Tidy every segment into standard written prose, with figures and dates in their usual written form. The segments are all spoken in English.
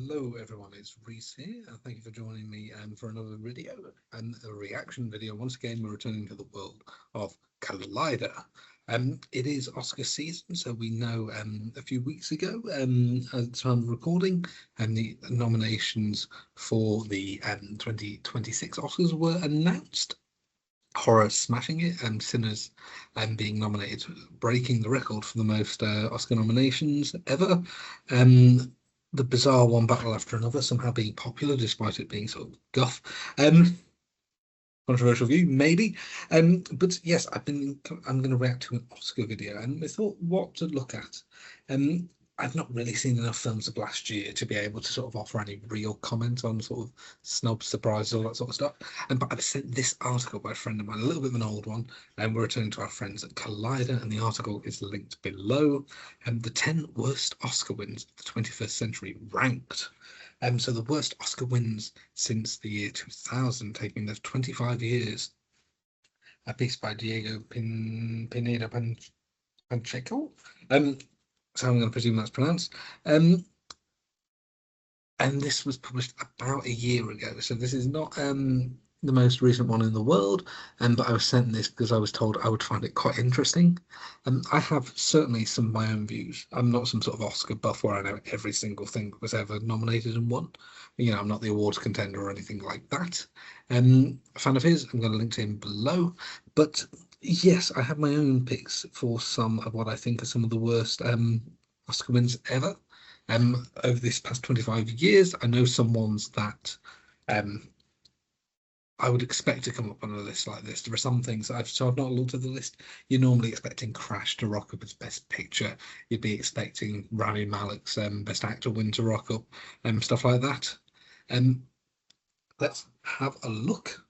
Hello everyone, it's Reese here. Thank you for joining me for another video and a reaction video. Once again, we're returning to the world of Collider. It is Oscar season, so we know a few weeks ago, at the time of recording, and the nominations for the 2026 Oscars were announced. Horror smashing it, and Sinners being nominated, breaking the record for the most Oscar nominations ever. The bizarre one battle after another somehow being popular despite it being sort of guff. Controversial view, maybe. But yes, I'm going to react to an Oscar video, and I thought what to look at. I've not really seen enough films of last year to be able to sort of offer any real comment on sort of snubs, surprises, all that sort of stuff. But I was sent this article by a friend of mine, a little bit of an old one, and we're returning to our friends at Collider, and the article is linked below. The 10 worst Oscar wins of the 21st century ranked. So the worst Oscar wins since the year 2000, taking those 25 years. A piece by Diego Pineda Pacheco. So I'm going to presume that's pronounced. And this was published about a year ago, so this is not the most recent one in the world, but I was sent this because I was told I would find it quite interesting. I have certainly some of my own views. I'm not some sort of Oscar buff where I know every single thing that was ever nominated and won. You know, I'm not the awards contender or anything like that. A fan of his, I'm going to link to him below. But yes, I have my own picks for some of what I think are some of the worst Oscar wins ever. Over this past 25 years, I know some ones that I would expect to come up on a list like this. There are some things I've not looked at the list. You're normally expecting Crash to rock up as Best Picture. You'd be expecting Rami Malek's Best Actor win to rock up, stuff like that. Let's have a look.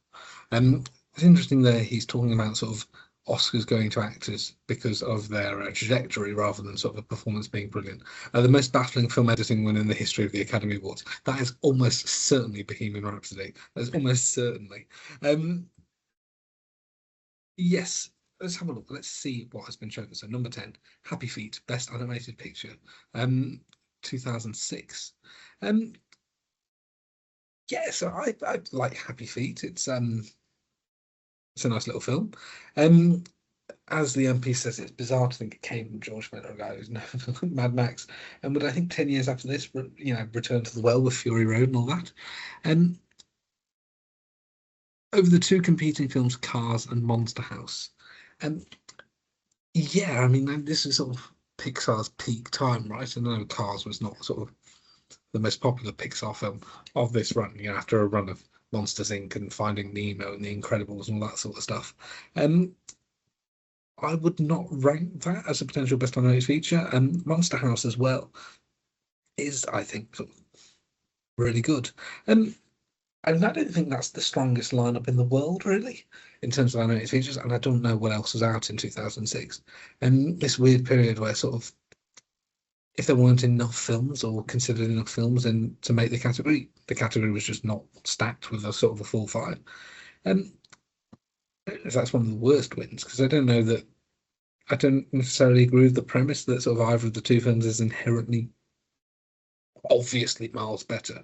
It's interesting there. He's talking about sort of Oscars going to actors because of their trajectory rather than sort of a performance being brilliant. The most baffling film editing win in the history of the Academy Awards. That is almost certainly Bohemian Rhapsody. That's almost certainly. Yes, let's have a look. Let's see what has been shown. So number 10, Happy Feet, Best Animated Picture, 2006. Yeah, so I like Happy Feet. It's a nice little film. As the MP says, it's bizarre to think it came from George Miller, a guy who's known for Mad Max, but I think 10 years after this, you know, Return to the Well with Fury Road and all that. Over the two competing films, Cars and Monster House. Yeah, I mean, this is sort of Pixar's peak time, right? I know Cars was not sort of the most popular Pixar film of this run, you know, after a run of Monsters Inc. and Finding Nemo and The Incredibles and all that sort of stuff. I would not rank that as a potential best animated feature. And Monster House as well is, I think, sort of really good. And I don't think that's the strongest lineup in the world, really, in terms of animated features. And I don't know what else was out in 2006. And this weird period where sort of, if there weren't enough films or considered enough films in to make the category was just not stacked with a sort of a full five. And if that's one of the worst wins, because I don't necessarily agree with the premise that sort of either of the two films is inherently obviously miles better.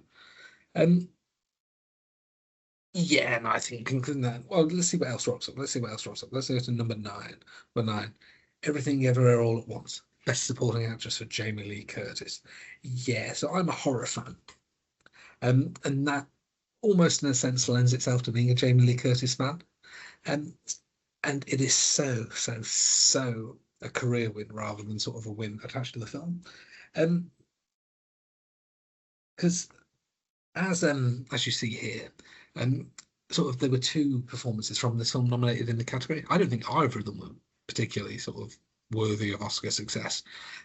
Yeah, and I think concluding that, well, let's see what else rocks up. Let's go to number 9. Number 9, Everything Everywhere All at Once. Best Supporting Actress for Jamie Lee Curtis. Yeah, so I'm a horror fan. And that almost in a sense lends itself to being a Jamie Lee Curtis fan. And it is so a career win rather than sort of a win attached to the film. Because as you see here, sort of there were two performances from this film nominated in the category. I don't think either of them were particularly sort of worthy of Oscar success.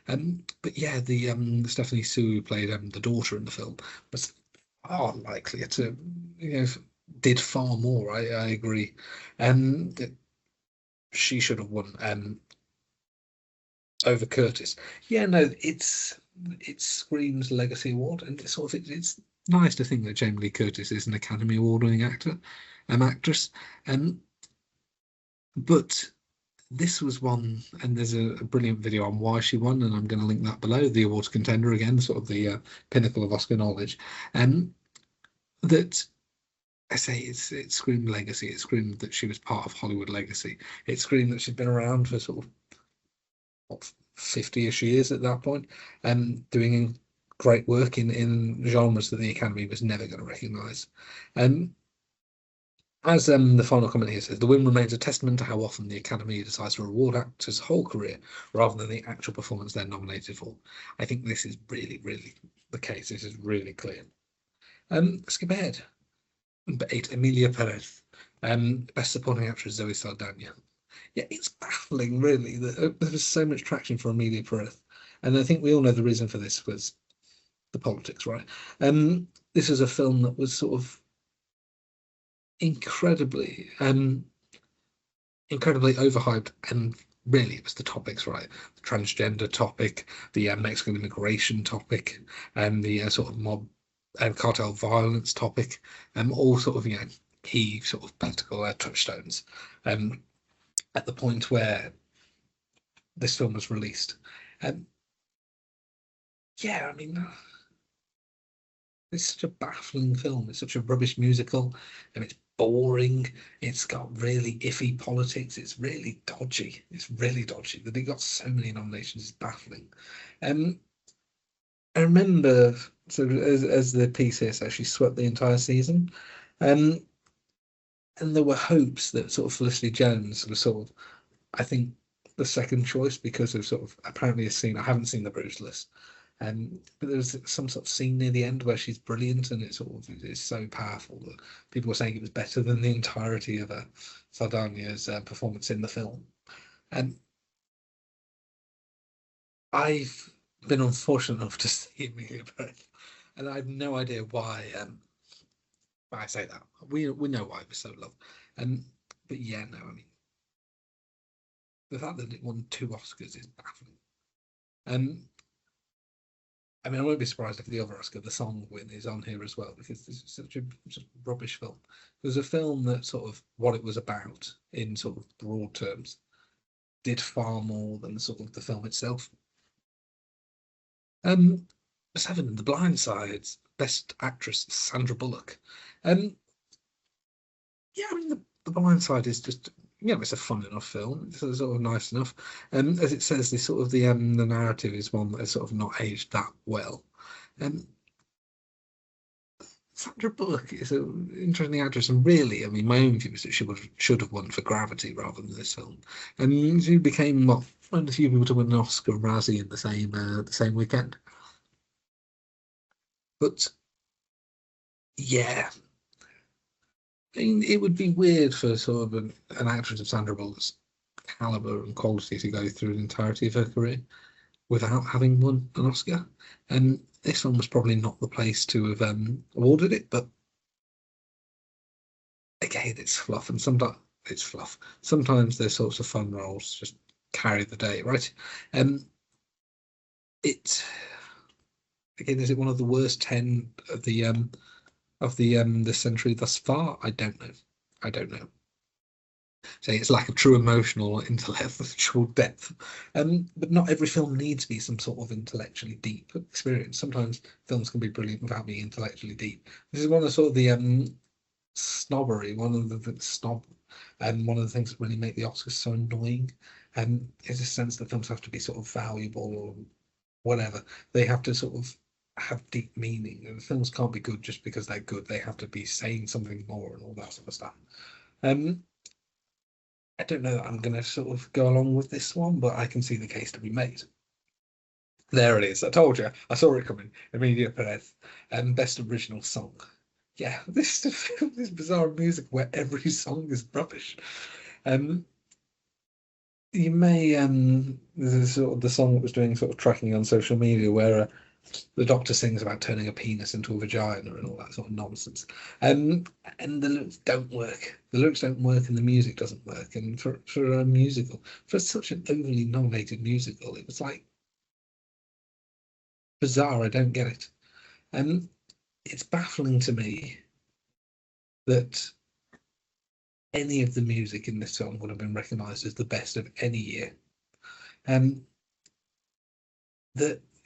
But yeah, the Stephanie Sue who played the daughter in the film was far likelier to, you know, did far more. I agree. She should have won over Curtis. Yeah, no, it screams Legacy Award, and it's nice to think that Jamie Lee Curtis is an Academy Award winning actress. But this was one, and there's a brilliant video on why she won, and I'm going to link that below. The awards contender again, sort of the pinnacle of Oscar knowledge, and that I say it screamed legacy. It screamed that she was part of Hollywood legacy. It screamed that she'd been around for sort of what, 50-ish years at that point, and doing great work in genres that the Academy was never going to recognise. As the final comment here says, the win remains a testament to how often the Academy decides to reward actors' whole career rather than the actual performance they're nominated for. I think this is really, really the case. This is really clear. Skip ahead. Number 8, Emilia Perez. Best Supporting Actress, Zoe Saldana. Yeah, it's baffling, really, that there was so much traction for Emilia Perez. And I think we all know the reason for this was the politics, right? This was a film that was sort of incredibly overhyped, and really it was the topics, right? The transgender topic, the Mexican immigration topic, and the sort of mob and cartel violence topic, all sort of key sort of political touchstones at the point where this film was released. Yeah, I mean, it's such a baffling film. It's such a rubbish musical, and it's boring. It's got really iffy politics. It's really dodgy. It's really dodgy. That it got so many nominations is baffling. I remember, so as the piece here says, she swept the entire season. And there were hopes that sort of Felicity Jones was sort of, I think, the second choice because of sort of apparently a scene. I haven't seen the Bruce list. But there's some sort of scene near the end where she's brilliant, and it sort of is so powerful that people were saying it was better than the entirety of Saldana's performance in the film. And I've been unfortunate enough to see Emilia Perez, and I have no idea why. I say that we know why it was so loved. But yeah, no, I mean the fact that it won 2 Oscars is baffling. I mean, I won't be surprised if the other Oscar, the song win, is on here as well, because this is such a rubbish film. It was a film that sort of what it was about in sort of broad terms did far more than sort of the film itself. 7, The Blind Sides, Best Actress Sandra Bullock. Yeah, I mean the Blind Side is just it's a fun enough film. It's sort of nice enough. As it says, this sort of the narrative is one that has sort of not aged that well. Sandra Bullock is an interesting actress, and really, I mean, my own view is that should have won for Gravity rather than this film, and she became one of the few people to win an Oscar and Razzie in the same weekend. But yeah, I mean, it would be weird for sort of an actress of Sandra Bullock's caliber and quality to go through the entirety of her career without having won an Oscar. And this one was probably not the place to have awarded it, but again, it's fluff, and sometimes it's fluff. Sometimes those sorts of fun roles just carry the day, right? It again, is it one of the worst 10 of the century thus far? I don't know. I don't know. Say it's lack of true emotional or intellectual depth. But not every film needs to be some sort of intellectually deep experience. Sometimes films can be brilliant without being intellectually deep. This is one of sort of the snobbery, one of the snob, and one of the things that really make the Oscars so annoying. Is a sense that films have to be sort of valuable or whatever. They have to sort of have deep meaning, and films can't be good just because they're good. They have to be saying something more and all that sort of stuff. I don't know that I'm going to sort of go along with this one, but I can see the case to be made. There it is. I told you. I saw it coming. Emilia Perez, best original song. Yeah, this bizarre music where every song is rubbish. You may this is sort of the song that was doing sort of tracking on social media where the doctor sings about turning a penis into a vagina and all that sort of nonsense. And the lyrics don't work. The lyrics don't work and the music doesn't work. And for a musical, for such an overly nominated musical, it was like bizarre. I don't get it. And it's baffling to me that any of the music in this film would have been recognised as the best of any year. Um,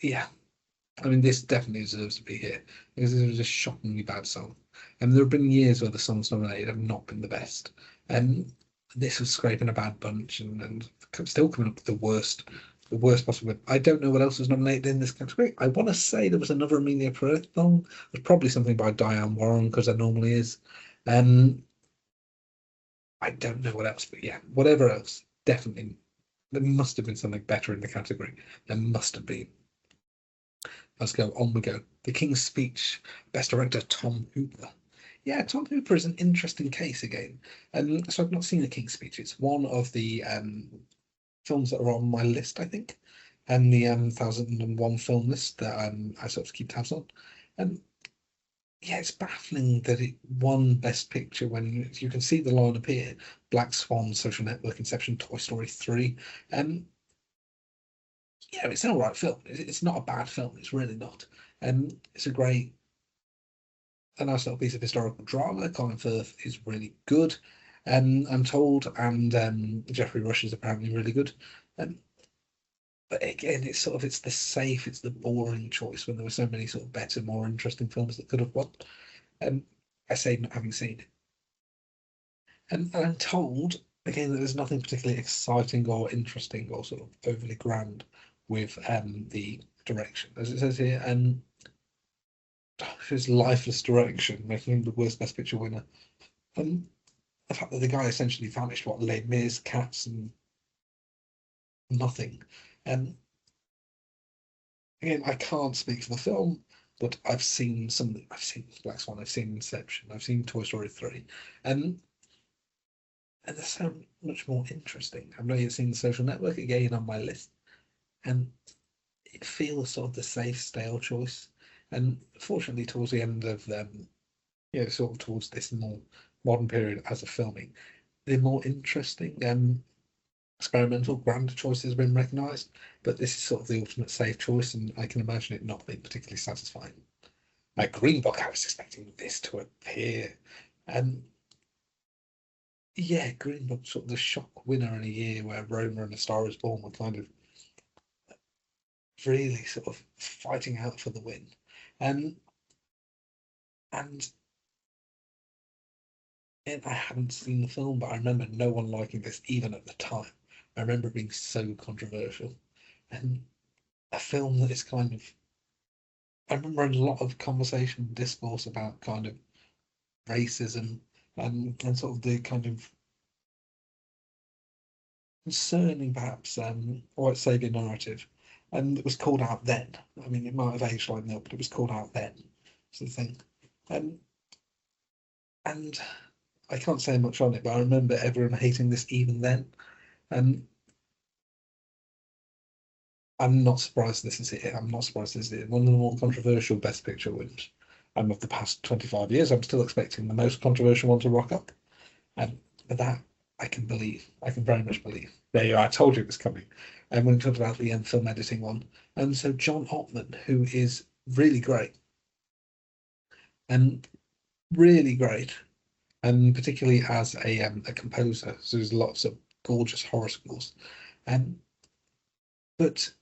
yeah, I mean, this definitely deserves to be here because it was a shockingly bad song. And there have been years where the songs nominated have not been the best. And this was scraping a bad bunch and still coming up with the worst possible. I don't know what else was nominated in this category. I want to say there was another Emilia Perez song. There's probably something by Diane Warren because there normally is. Um, I don't know what else, but yeah, whatever else, definitely there must have been something better in the category. There must have been. Let's go. On we go. The King's Speech, Best Director Tom Hooper. Yeah, Tom Hooper is an interesting case again. So I've not seen The King's Speech. It's one of the films that are on my list, I think, and the 1001 film list that I sort of keep tabs on. And yeah, it's baffling that it won Best Picture when you can see the lineup here: Black Swan, Social Network, Inception, Toy Story 3. Um, yeah, it's an all right film. It's not a bad film. It's really not. It's a nice little piece of historical drama. Colin Firth is really good. I'm told, and Geoffrey Rush is apparently really good. Um, but again, it's the safe, it's the boring choice when there were so many sort of better, more interesting films that could have won. Um, I say not having seen it. And I'm told again that there's nothing particularly exciting or interesting or sort of overly grand with the direction, as it says here. His lifeless direction, making him the worst Best Picture winner. And the fact that the guy essentially vanished, what, Les Mis, Cats, and nothing. And again, I can't speak for the film, but I've seen some. I've seen Black Swan, I've seen Inception, I've seen Toy Story 3, and they're so much more interesting. I've not yet seen The Social Network, again on my list, and it feels sort of the safe, stale choice. And fortunately, towards the end of sort of towards this more modern period as of filming, the more interesting experimental grander choice has been recognised, but this is sort of the ultimate safe choice, and I can imagine it not being particularly satisfying. Like Green Book, I was expecting this to appear, and yeah, Green Book sort of the shock winner in a year where Roma and A Star Is Born were kind of really sort of fighting out for the win, um, and I hadn't seen the film, but I remember no one liking this even at the time. I remember it being so controversial, and a film that is kind of I remember a lot of conversation, discourse about kind of racism and sort of the kind of concerning, perhaps, white savior narrative. And it was called out then. I mean, it might have aged like milk, but it was called out then. Sort of thing. Um, and I can't say much on it, but I remember everyone hating this even then. And I'm not surprised this is it. I'm not surprised this is it. One of the more controversial Best Picture wins of the past 25 years. I'm still expecting the most controversial one to rock up. But that I can believe. I can very much believe. There you are. I told you it was coming. And when we talked about the film editing one, and so John Ottman, who is really great, and really great, and particularly as a composer, so there's lots of gorgeous horror scores. And but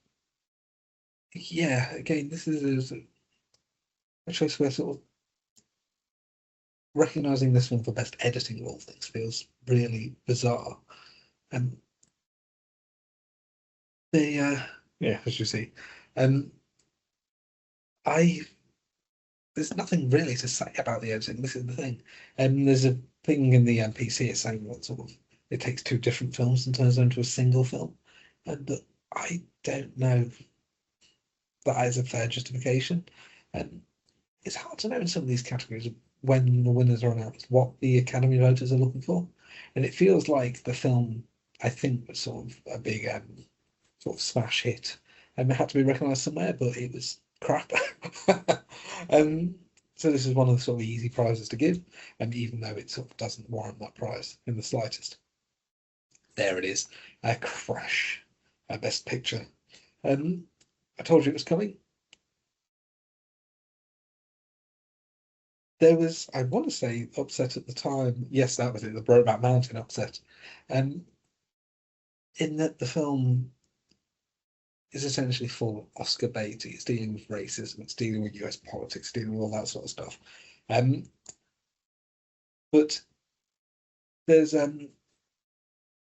yeah, again, this is a choice where sort of recognizing this one for best editing of all things feels really bizarre. And they, yeah, as you see, um, I there's nothing really to say about the editing. This is the thing. There's a thing in the PC it's saying that sort of it takes two different films and turns them into a single film, but I don't know that is a fair justification. And it's hard to know in some of these categories when the winners are announced what the Academy voters are looking for, and it feels like the film I think was sort of a big sort of smash hit, and it had to be recognised somewhere, but it was crap. um, so this is one of the sort of easy prizes to give, and even though it sort of doesn't warrant that prize in the slightest. There it is, a Crash, a Best Picture. Um, I told you it was coming. there was, I want to say, upset at the time. Yes, that was it, the Brokeback Mountain upset. Um, in that the film is essentially full of Oscar bait. It's dealing with racism, it's dealing with US politics, dealing with all that sort of stuff. Um, but there's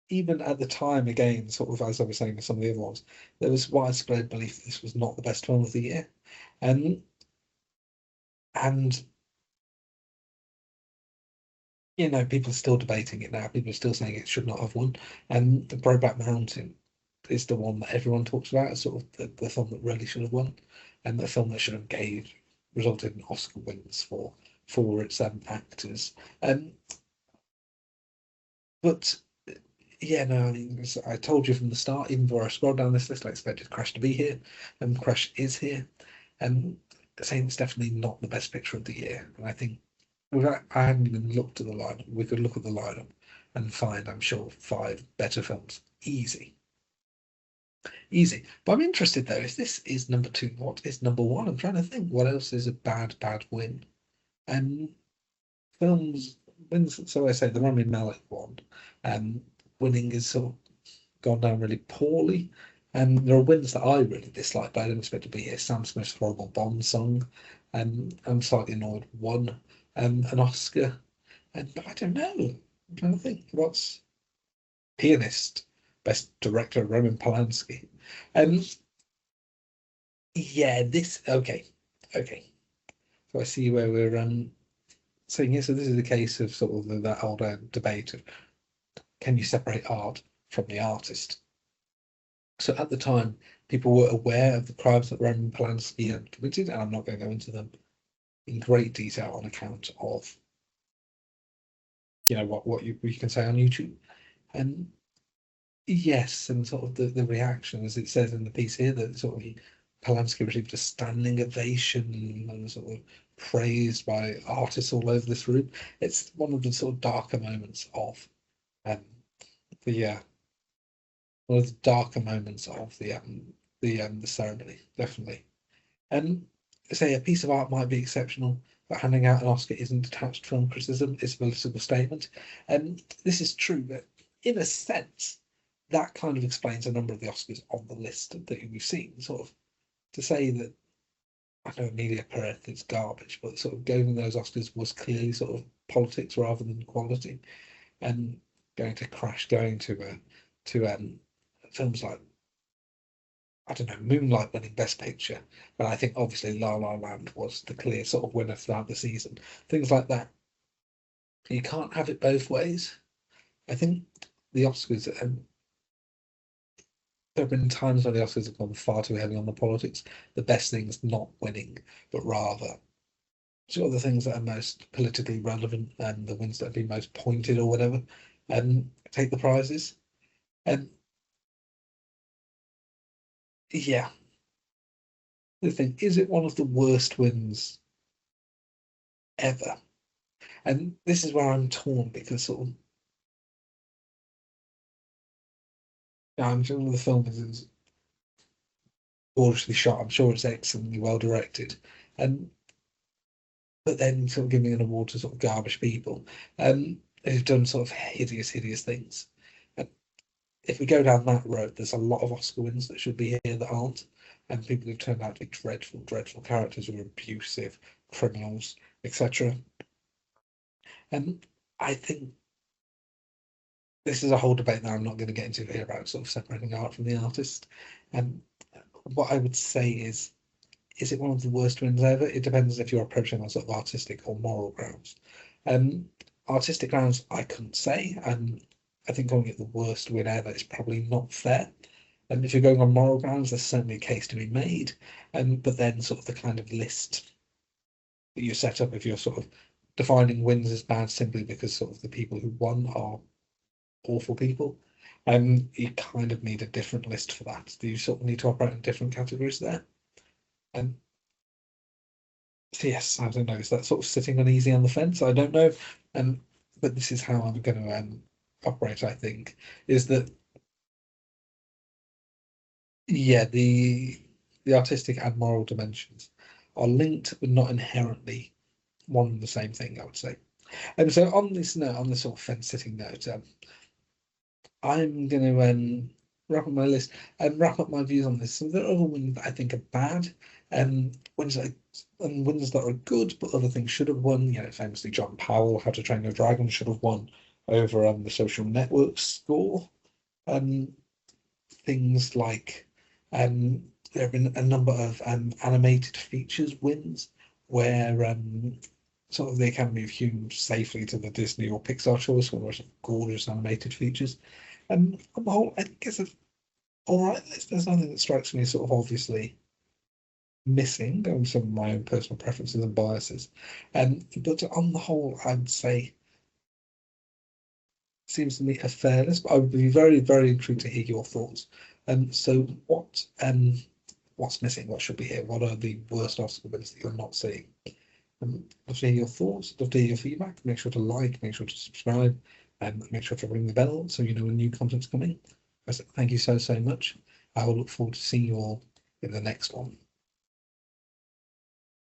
even at the time, again, sort of as I was saying with some of the other ones, there was widespread belief this was not the best film of the year. Um, and people are still debating it now. People are still saying it should not have won. And the Brokeback Mountain is the one that everyone talks about as sort of the film that really should have won, and the film that should have resulted in Oscar wins for its actors. Um, but yeah, no, I mean, I told you from the start, even before I scrolled down this list, I expected Crash to be here, and Crash is here. And saying it's definitely not the best picture of the year. And I think I hadn't even looked at the lineup. We could look at the lineup and find, I'm sure, five better films. Easy. Easy. But I'm interested though, if this is number two, what is number one? I'm trying to think what else is a bad win. Um films wins, so I say the Rami Malek one, um winning is sort of gone down really poorly. And there are wins that I really dislike, but I didn't expect to be here. Sam Smith's horrible Bond song. I'm slightly annoyed won an Oscar. But I don't know. I'm trying to think. What's Pianist? Best director Roman Polanski. Um, yeah, this okay. Okay. So I see where we're saying here. So this is a case of sort of that old debate of can you separate art from the artist? So at the time, people were aware of the crimes that Roman Polanski had committed, and I'm not going to go into them in great detail on account of what you can say on YouTube. And yes, and sort of the reaction, as it says in the piece here, that sort of Polanski received a standing ovation and sort of praised by artists all over this room. It's one of the sort of darker moments of um, the one of the darker moments of the ceremony, definitely. And say a piece of art might be exceptional, but handing out an Oscar isn't detached film criticism, it's a political statement. And this is true, but in a sense, that kind of explains a number of the Oscars on the list that we've seen. Sort of to say that I know Emilia Perez is garbage, but sort of going those Oscars was clearly sort of politics rather than quality. And going to Crash, going to films like I don't know, Moonlight winning Best Picture, but I think obviously La La Land was the clear sort of winner throughout the season. Things like that. You can't have it both ways. I think the Oscars, there have been times when the Oscars have gone far too heavy on the politics. The best thing's not winning, but rather sort of the things that are most politically relevant and the ones that have been most pointed or whatever, and take the prizes. And yeah, the thing is, it one of the worst wins ever? And this is where I'm torn because sort of I'm sure the film is gorgeously shot. I'm sure it's excellently well directed, and but then sort of giving an award to sort of garbage people who've done sort of hideous things. And if we go down that road, there's a lot of Oscar wins that should be here that aren't, and people who've turned out to be dreadful characters who are abusive, criminals, etc. And I think this is a whole debate that I'm not going to get into here about sort of separating art from the artist. And what I would say is it one of the worst wins ever? It depends if you're approaching on sort of artistic or moral grounds. Um, Artistic grounds, I couldn't say. I think calling it the worst win ever is probably not fair. And if you're going on moral grounds, there's certainly a case to be made. But then sort of the kind of list that you set up, if you're sort of defining wins as bad simply because sort of the people who won are awful people, you kind of need a different list for that. Do you sort of need to operate in different categories there? And so yes, I don't know. Is that sort of sitting uneasy on the fence? I don't know. Um, but this is how I'm going to operate. I think is that yeah, the artistic and moral dimensions are linked, but not inherently one and the same thing, I would say. So on this note, on this sort of fence sitting note, I'm going to wrap up my list and wrap up my views on this. So there are other ones that I think are bad, ones that and ones that are good, but other things should have won. You know, famously John Powell, How to Train Your Dragon, should have won over the Social Network score. Um, Things like there have been a number of animated features wins where sort of the Academy of Hume safely to the Disney or Pixar choice, where there's gorgeous animated features. And on the whole, I think it's all right. There's nothing that strikes me as sort of obviously missing on some of my own personal preferences and biases. But on the whole, I'd say seems to me a fair list. But I would be very, very intrigued to hear your thoughts. So what's missing? What should be here? What are the worst Oscar wins that you're not seeing? Love to hear your thoughts. Love to hear your feedback. Make sure to like. Make sure to subscribe. And make sure to ring the bell so you know when new content's coming. Thank you so much. I will look forward to seeing you all in the next one.